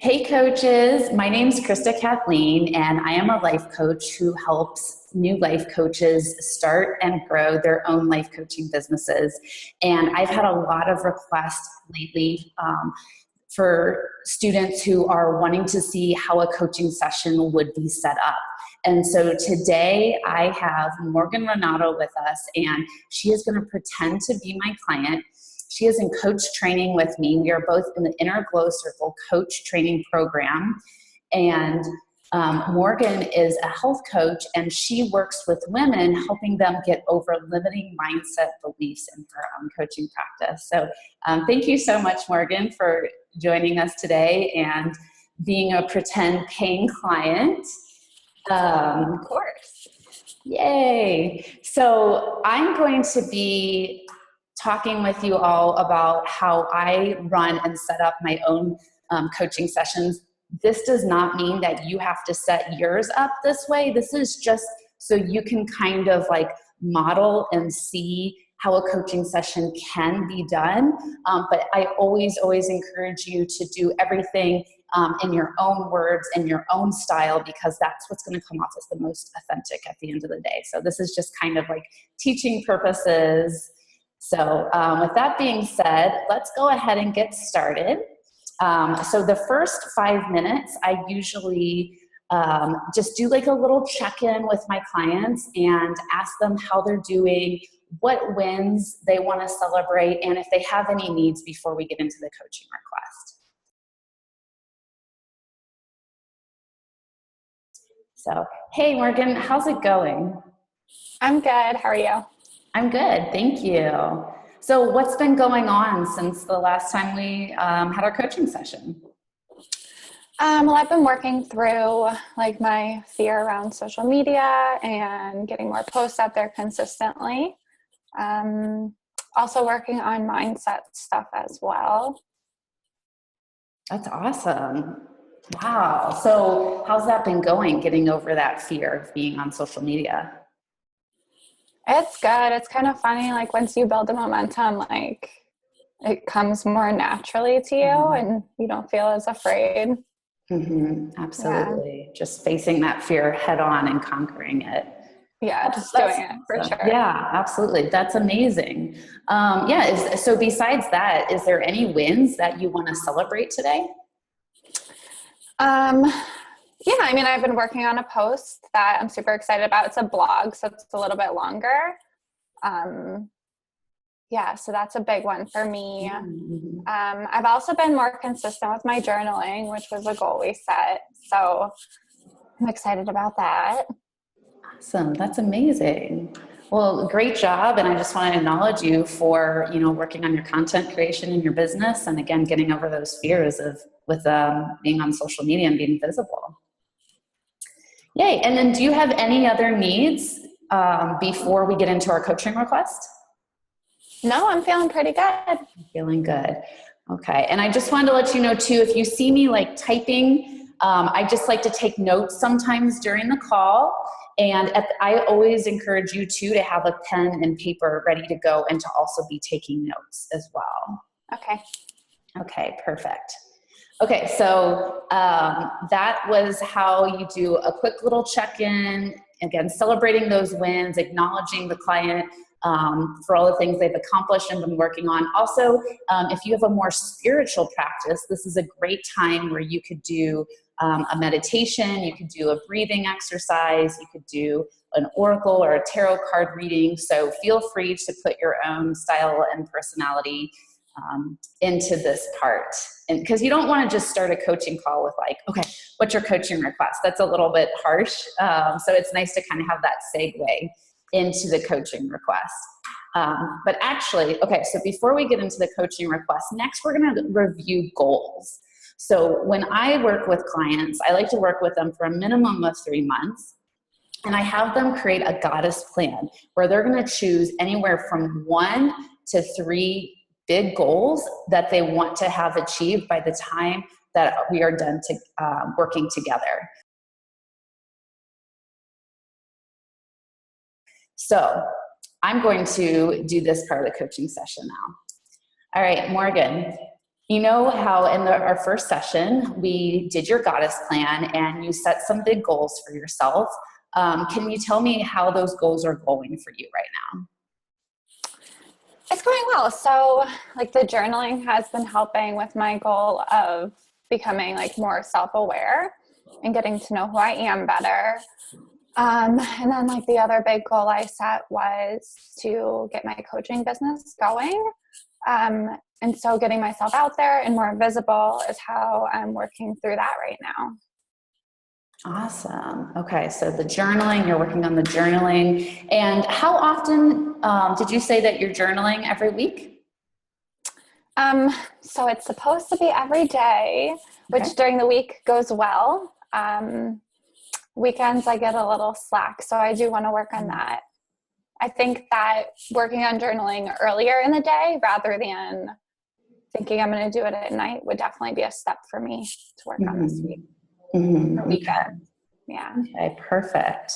Hey coaches, my name's Krista Kathleen, and I am a life coach who helps new life coaches start and grow their own life coaching businesses. And I've had a lot of requests lately for students who are wanting to see how a coaching session would be set up. And so today I have Morgan Renato with us, and she is going to pretend to be my client. She is in coach training with me. We are both in the Inner Glow Circle coach training program. And Morgan is a health coach, and she works with women, helping them get over limiting mindset beliefs in her own coaching practice. So thank you so much, Morgan, for joining us today and being a pretend paying client. Of course. Yay. So I'm going to be talking with you all about how I run and set up my own coaching sessions. This does not mean that you have to set yours up this way. This is just so you can kind of like model and see how a coaching session can be done. But I always encourage you to do everything in your own words and your own style, because that's what's going to come off as the most authentic at the end of the day. So this is just kind of like teaching purposes. So with that being said, let's go ahead and get started. So the first 5 minutes, I usually just do like a little check-in with my clients and ask them how they're doing, what wins they want to celebrate, and if they have any needs before we get into the coaching request. So, hey Morgan, how's it going? I'm good. How are you? I'm good, thank you. So what's been going on since the last time we had our coaching session? Well, I've been working through like my fear around social media and getting more posts out there consistently. Also working on mindset stuff as well. That's awesome. Wow. So how's that been going, getting over that fear of being on social media? It's good. It's kind of funny. Like once you build the momentum, like it comes more naturally to you and you don't feel as afraid. Absolutely. Yeah. Just facing that fear head on and conquering it. Yeah, just doing it for sure. Yeah, absolutely. That's amazing. So besides that, is there any wins that you want to celebrate today? Yeah, I mean, I've been working on a post that I'm super excited about. It's a blog, so it's a little bit longer. Yeah, so that's a big one for me. I've also been more consistent with my journaling, which was a goal we set. So I'm excited about that. Awesome. That's amazing. Well, great job. And I just want to acknowledge you for, working on your content creation in your business. And again, getting over those fears with being on social media and being visible. Yay. And then do you have any other needs before we get into our coaching request? No, I'm feeling pretty good. Feeling good. Okay. And I just wanted to let you know too, if you see me like typing, I just like to take notes sometimes during the call. And I always encourage you too to have a pen and paper ready to go and to also be taking notes as well. Okay. Okay, perfect. Okay, so that was how you do a quick little check-in, again, celebrating those wins, acknowledging the client for all the things they've accomplished and been working on. Also, if you have a more spiritual practice, this is a great time where you could do a meditation, you could do a breathing exercise, you could do an oracle or a tarot card reading. So feel free to put your own style and personality into this part. And because you don't want to just start a coaching call with like, okay, what's your coaching request? That's a little bit harsh. So it's nice to kind of have that segue into the coaching request. But actually, okay, so before we get into the coaching request, next we're going to review goals. So when I work with clients, I like to work with them for a minimum of 3 months. And I have them create a goddess plan where they're going to choose anywhere from 1 to 3 big goals that they want to have achieved by the time that we are done working together. So I'm going to do this part of the coaching session now. All right, Morgan, You know how in our first session, we did your goddess plan and you set some big goals for yourself. Can you tell me how those goals are going for you right now? It's going well. So like the journaling has been helping with my goal of becoming like more self-aware and getting to know who I am better. And then like the other big goal I set was to get my coaching business going. And so getting myself out there and more visible is how I'm working through that right now. Awesome. Okay, so the journaling, you're working on the journaling. And how often did you say that you're journaling every week? So it's supposed to be every day, which during the week goes well. Weekends I get a little slack, so I do want to work on that. I think that working on journaling earlier in the day rather than thinking I'm going to do it at night would definitely be a step for me to work on this week. Weekend. Yeah. Okay, perfect.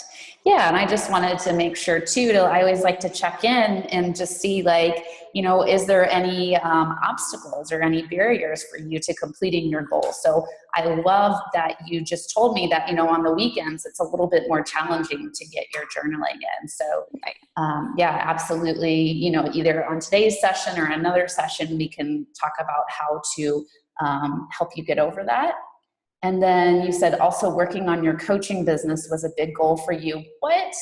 Yeah, and I just wanted to make sure too, I always like to check in and just see like, you know, is there any obstacles or any barriers for you to completing your goals? So I love that you just told me that, you know, on the weekends, it's a little bit more challenging to get your journaling in. So yeah, absolutely. You know, either on today's session or another session, we can talk about how to help you get over that. And then you said also working on your coaching business was a big goal for you. What?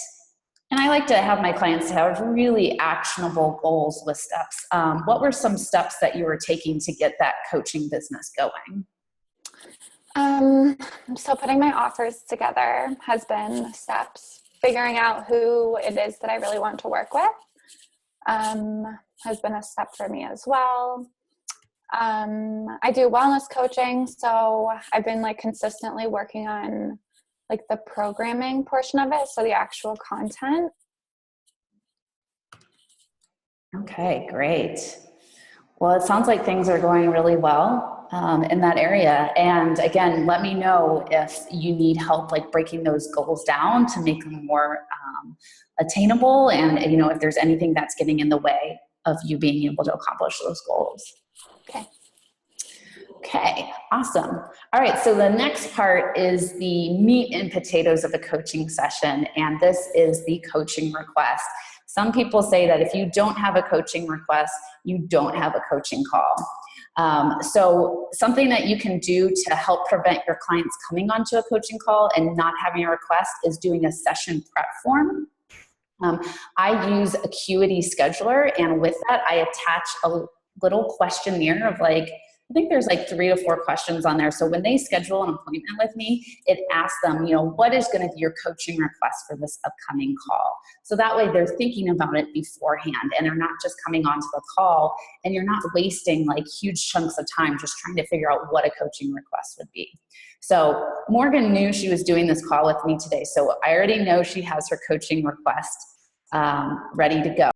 And I like to have my clients have really actionable goals with steps. What were some steps that you were taking to get that coaching business going? So putting my offers together has been steps. Figuring out who it is that I really want to work with has been a step for me as well. I do wellness coaching, so I've been like consistently working on like the programming portion of it, so the actual content. Okay, great. Well, it sounds like things are going really well in that area. And again, let me know if you need help like breaking those goals down to make them more attainable, and you know, if there's anything that's getting in the way of you being able to accomplish those goals. Okay. Okay, awesome. All right, so the next part is the meat and potatoes of a coaching session, and this is the coaching request. Some people say that if you don't have a coaching request, you don't have a coaching call. So something that you can do to help prevent your clients coming onto a coaching call and not having a request is doing a session prep form. I use Acuity Scheduler, and with that, I attach a little questionnaire of like, I think there's like 3 to 4 questions on there. So when they schedule an appointment with me, it asks them, you know, what is going to be your coaching request for this upcoming call? So that way they're thinking about it beforehand and they're not just coming onto the call, and you're not wasting like huge chunks of time just trying to figure out what a coaching request would be. So Morgan knew she was doing this call with me today. So I already know she has her coaching request ready to go.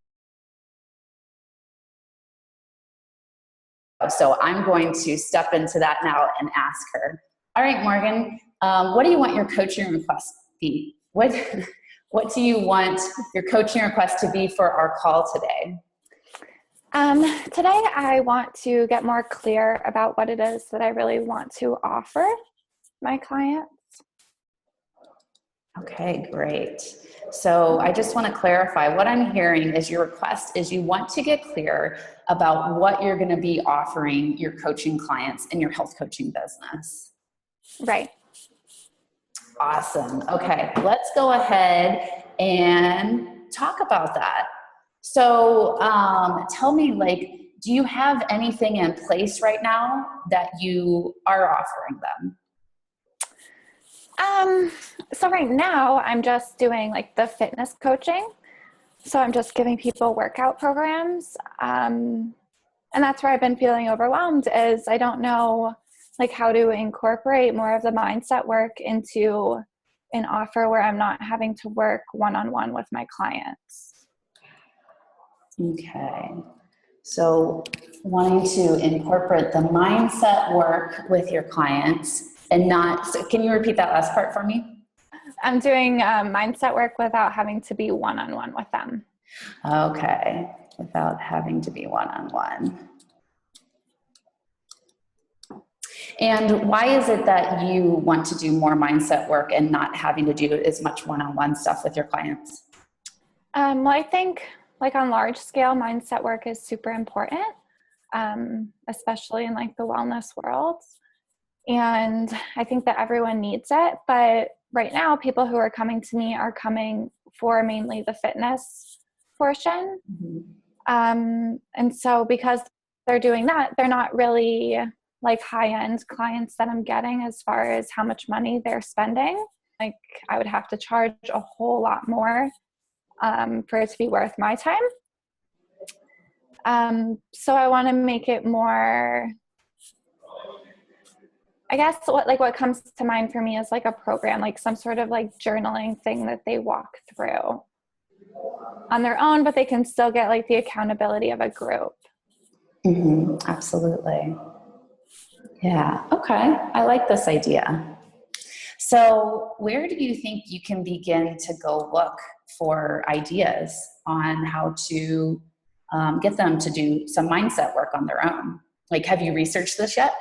So I'm going to step into that now and ask her. All right, Morgan, what do you want your coaching request to be? What do you want your coaching request to be for our call today? Today I want to get more clear about what it is that I really want to offer my clients. Okay, great. So I just want to clarify, what I'm hearing is your request is you want to get clear about what you're going to be offering your coaching clients in your health coaching business. Right. Awesome. Okay, let's go ahead and talk about that. So tell me, like, do you have anything in place right now that you are offering them? So right now I'm just doing like the fitness coaching. So I'm just giving people workout programs. And that's where I've been feeling overwhelmed, is I don't know like how to incorporate more of the mindset work into an offer where I'm not having to work one-on-one with my clients. Okay. So wanting to incorporate the mindset work with your clients and not, so can you repeat that last part for me? I'm doing mindset work without having to be one-on-one with them. Okay. Without having to be one-on-one. And why is it that you want to do more mindset work and not having to do as much one-on-one stuff with your clients? Well, I think like on large scale, mindset work is super important, especially in like the wellness world. And I think that everyone needs it. But right now, people who are coming to me are coming for mainly the fitness portion. And so because they're doing that, they're not really like high-end clients that I'm getting as far as how much money they're spending. Like I would have to charge a whole lot more for it to be worth my time. So I want to make it more, I guess what comes to mind for me is like a program, like some sort of like journaling thing that they walk through on their own, but they can still get like the accountability of a group. Absolutely. Yeah. Okay. I like this idea. So where do you think you can begin to go look for ideas on how to get them to do some mindset work on their own? Like, have you researched this yet?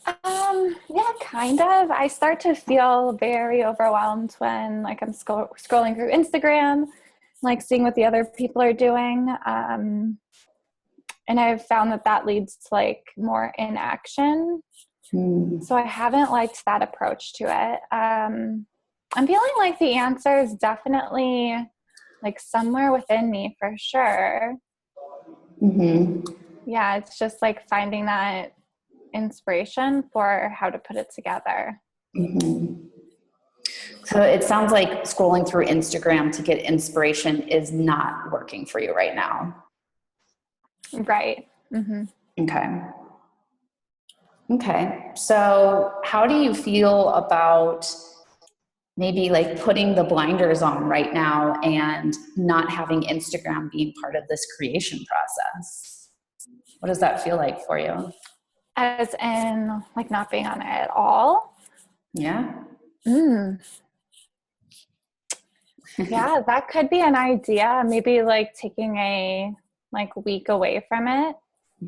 Yeah, kind of. I start to feel very overwhelmed when like I'm scrolling through Instagram, like seeing what the other people are doing. And I've found that leads to like more inaction. So I haven't liked that approach to it. I'm feeling like the answer is definitely like somewhere within me for sure. Yeah, it's just like finding that inspiration for how to put it together. So it sounds like scrolling through Instagram to get inspiration is not working for you right now. Right. Okay. So how do you feel about maybe like putting the blinders on right now and not having Instagram being part of this creation process? What does that feel like for you? As in like not being on it at all? Yeah. Yeah, that could be an idea. Maybe like taking a like week away from it.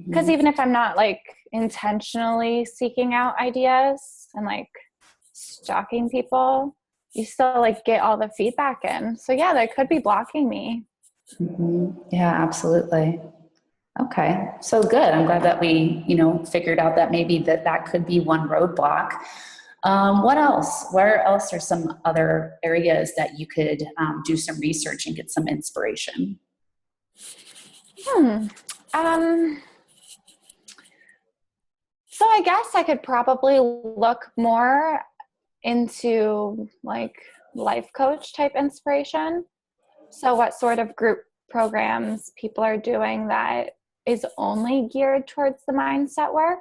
Because even if I'm not like intentionally seeking out ideas and like stalking people, you still like get all the feedback in. So yeah, that could be blocking me. Yeah, absolutely. Okay. So good. I'm glad that we, figured out that maybe that could be one roadblock. What else? Where else are some other areas that you could do some research and get some inspiration? So I guess I could probably look more into like life coach type inspiration. So what sort of group programs people are doing that is only geared towards the mindset work.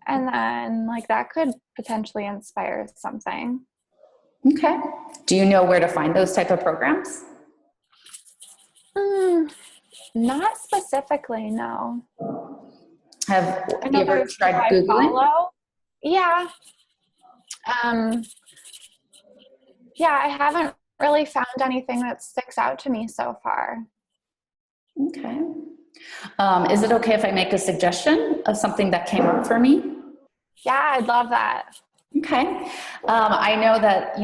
And then like that could potentially inspire something. Okay. Do you know where to find those type of programs? Not specifically, no. Have you ever tried Googling? Yeah. Yeah, I haven't really found anything that sticks out to me so far. Okay. Is it okay if I make a suggestion of something that came up for me? Yeah, I'd love that. Okay. I know that,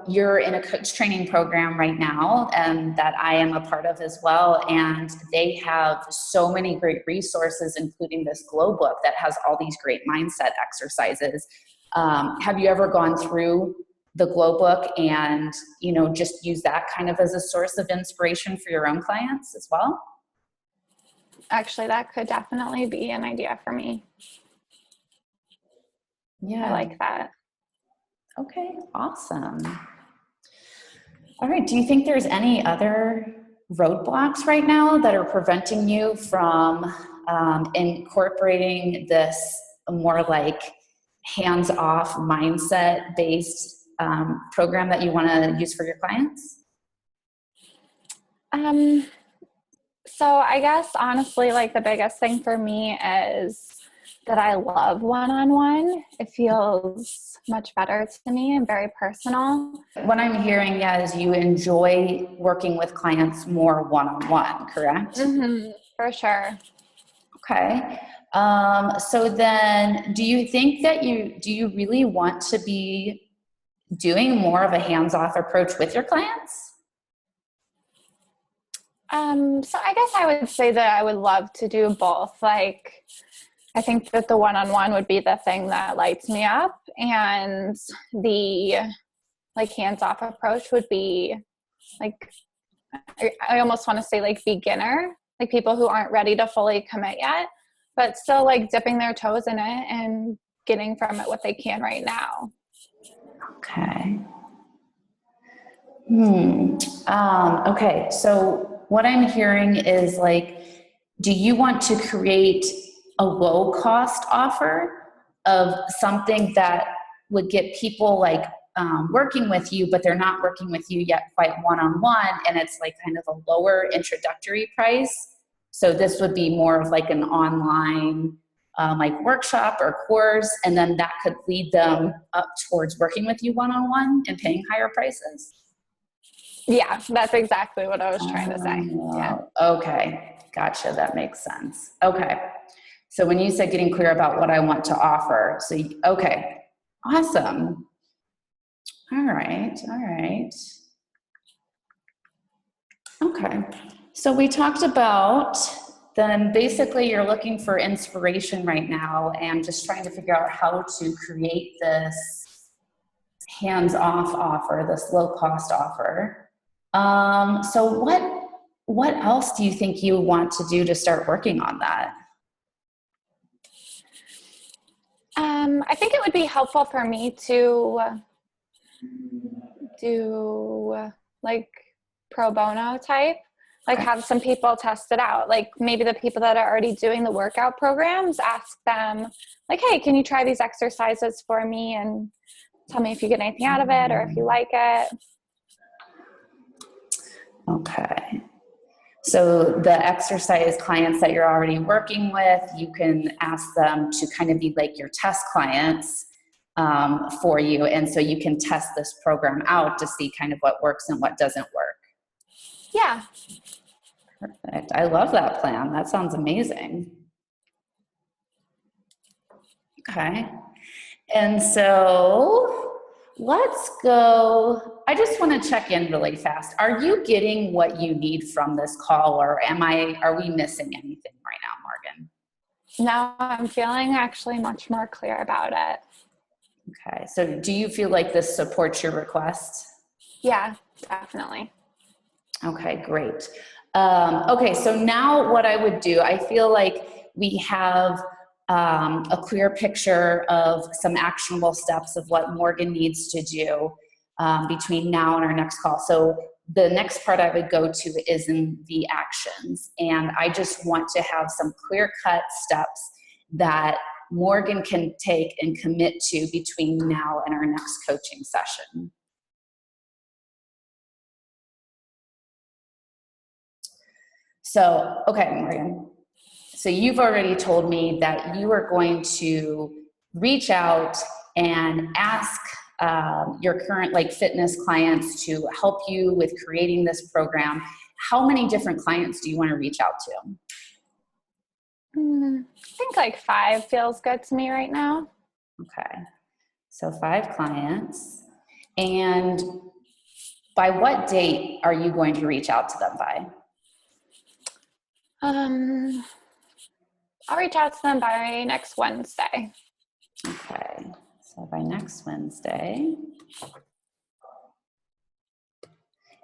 you're in a coach training program right now and that I am a part of as well. And they have so many great resources, including this glow book that has all these great mindset exercises. Have you ever gone through the glow book and, just use that kind of as a source of inspiration for your own clients as well? Actually, that could definitely be an idea for me. Yeah. I like that. Okay, awesome. All right. Do you think there's any other roadblocks right now that are preventing you from incorporating this more like hands-off mindset-based program that you want to use for your clients? So I guess honestly, like the biggest thing for me is that I love one-on-one. It feels much better to me and very personal. What I'm hearing, is you enjoy working with clients more one-on-one, correct? For sure. Okay. So then do you think that do you really want to be doing more of a hands-off approach with your clients? So I guess I would say that I would love to do both. Like, I think that the one-on-one would be the thing that lights me up, and the like hands-off approach would be like, I almost want to say like beginner, like people who aren't ready to fully commit yet, but still like dipping their toes in it and getting from it what they can right now. Okay. Okay. So what I'm hearing is like, do you want to create a low cost offer of something that would get people like working with you, but they're not working with you yet quite one-on-one, and it's like kind of a lower introductory price? So this would be more of like an online like workshop or course, and then that could lead them up towards working with you one-on-one and paying higher prices. Yeah, that's exactly what I was trying to say. Yeah. Okay, gotcha. That makes sense. Okay. So when you said getting clear about what I want to offer, so okay, awesome. All right, all right. Okay. So we talked about then basically you're looking for inspiration right now and just trying to figure out how to create this hands-off offer, this low-cost offer. So what else do you think you want to do to start working on that? I think it would be helpful for me to do like pro bono type, like Okay. have some people test it out. Like maybe the people that are already doing the workout programs, ask them like, hey, can you try these exercises for me and tell me if you get anything out of it or if you like it. Okay. So the exercise clients that you're already working with, you can ask them to kind of be like your test clients for you. And so you can test this program out to see kind of what works and what doesn't work. Yeah. Perfect. I love that plan. That sounds amazing. Okay. And so let's go. I just want to check in really fast. Are you getting what you need from this call, or are we missing anything right now, Morgan? Now I'm feeling actually much more clear about it. Okay. So do you feel like this supports your request? Yeah, definitely. Okay, great. Okay, so now what I would do, I feel like we have a clear picture of some actionable steps of what Morgan needs to do between now and our next call. So the next part I would go to is in the actions. And I just want to have some clear-cut steps that Morgan can take and commit to between now and our next coaching session. So, okay, Morgan. So you've already told me that you are going to reach out and ask your current like fitness clients to help you with creating this program. How many different clients do you want to reach out to? I think like 5 feels good to me right now. Okay, so 5 clients. And by what date are you going to reach out to them by? I'll reach out to them by next Wednesday. Okay, so by next Wednesday.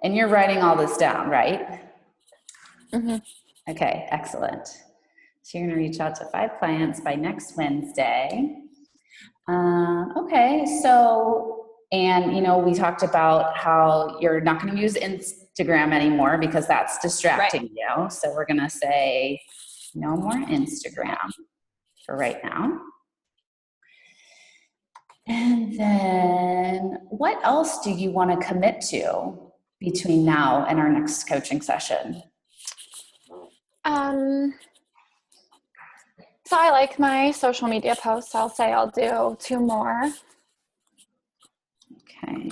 And you're writing all this down, right? Mm-hmm. Okay, excellent. So you're going to reach out to 5 clients by next Wednesday. Okay, so, and you know, we talked about how you're not going to use Instagram anymore because that's distracting you. So we're going to say no more Instagram for right now. And then what else do you want to commit to between now and our next coaching session? So I like my social media posts. I'll say I'll do 2 more. Okay,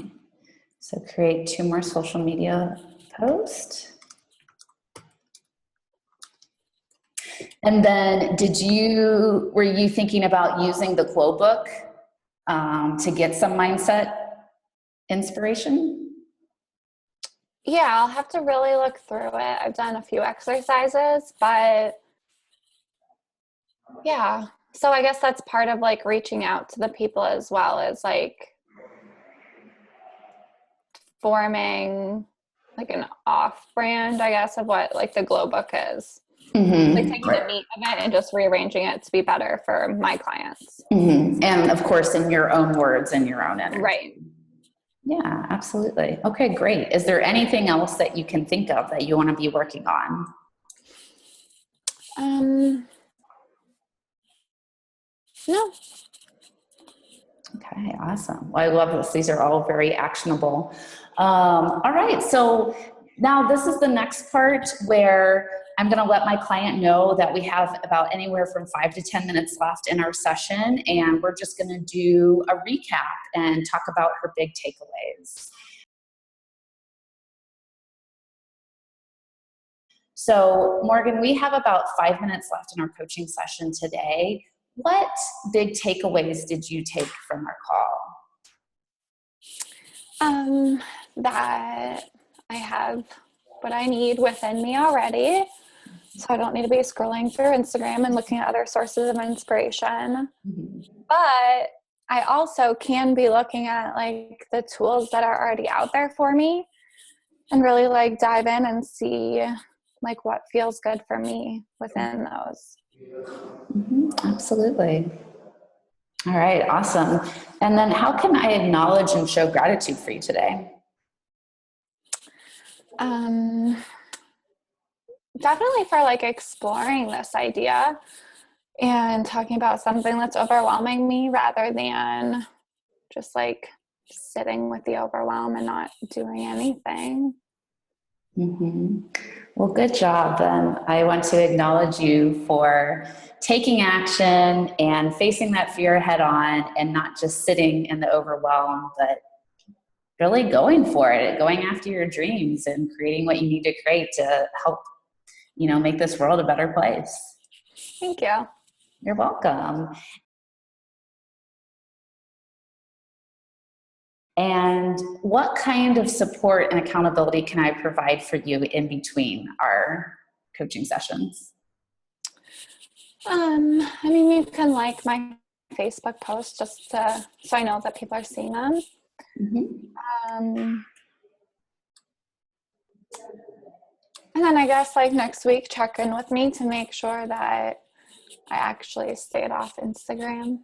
so create 2 more social media posts. And then were you thinking about using the glow book to get some mindset inspiration? Yeah, I'll have to really look through it. I've done a few exercises, but yeah. So I guess that's part of like reaching out to the people as well, as like forming like an off brand, I guess, of what like the glow book is. Like taking the meat of it and just rearranging it to be better for my clients. And of course, in your own words and your own energy. Right. Yeah, absolutely. Okay, great. Is there anything else that you can think of that you want to be working on? No. Okay, awesome. Well, I love this. These are all very actionable. All right, so now this is the next part where I'm going to let my client know that we have about anywhere from 5 to 10 minutes left in our session, and we're just going to do a recap and talk about her big takeaways. So, Morgan, we have about 5 minutes left in our coaching session today. What big takeaways did you take from our call? That I have what I need within me already. So I don't need to be scrolling through Instagram and looking at other sources of inspiration. But I also can be looking at like the tools that are already out there for me and really like dive in and see like what feels good for me within those. Absolutely. All right, awesome. And then how can I acknowledge and show gratitude for you today? Definitely for like exploring this idea and talking about something that's overwhelming me rather than just like sitting with the overwhelm and not doing anything. Well, good job. Then I want to acknowledge you for taking action and facing that fear head on and not just sitting in the overwhelm, but really going for it, going after your dreams and creating what you need to create to help, make this world a better place. Thank you. You're welcome. And what kind of support and accountability can I provide for you in between our coaching sessions? I mean, you can like my Facebook post just so I know that people are seeing them. And then I guess like next week, check in with me to make sure that I actually stayed off Instagram.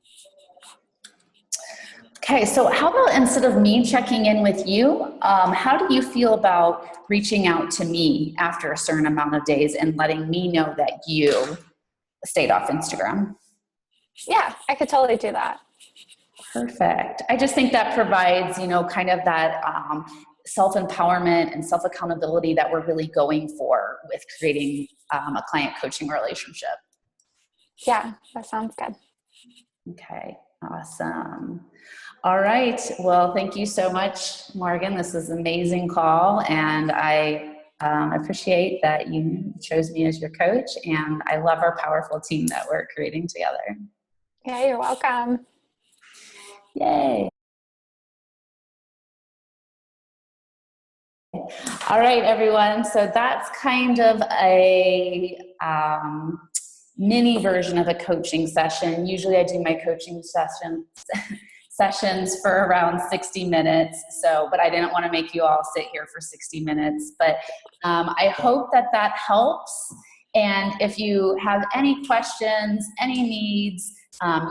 Okay, so how about instead of me checking in with you, how do you feel about reaching out to me after a certain amount of days and letting me know that you stayed off Instagram? Yeah, I could totally do that. Perfect. I just think that provides, kind of that self-empowerment and self-accountability that we're really going for with creating a client coaching relationship. Yeah, that sounds good. Okay, awesome. All right. Well, thank you so much, Morgan. This is an amazing call, and I appreciate that you chose me as your coach, and I love our powerful team that we're creating together. Yeah, you're welcome. Yay. All right, everyone. So that's kind of a mini version of a coaching session. Usually I do my coaching sessions for around 60 minutes. But I didn't want to make you all sit here for 60 minutes. But I hope that helps. And if you have any questions, any needs,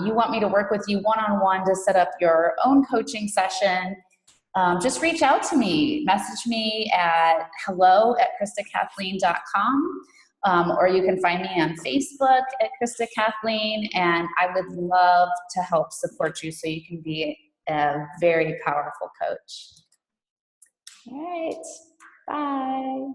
you want me to work with you one-on-one to set up your own coaching session, just reach out to me. Message me at hello@KristaKathleen.com, or you can find me on Facebook at Krista Kathleen, and I would love to help support you so you can be a very powerful coach. All right, bye.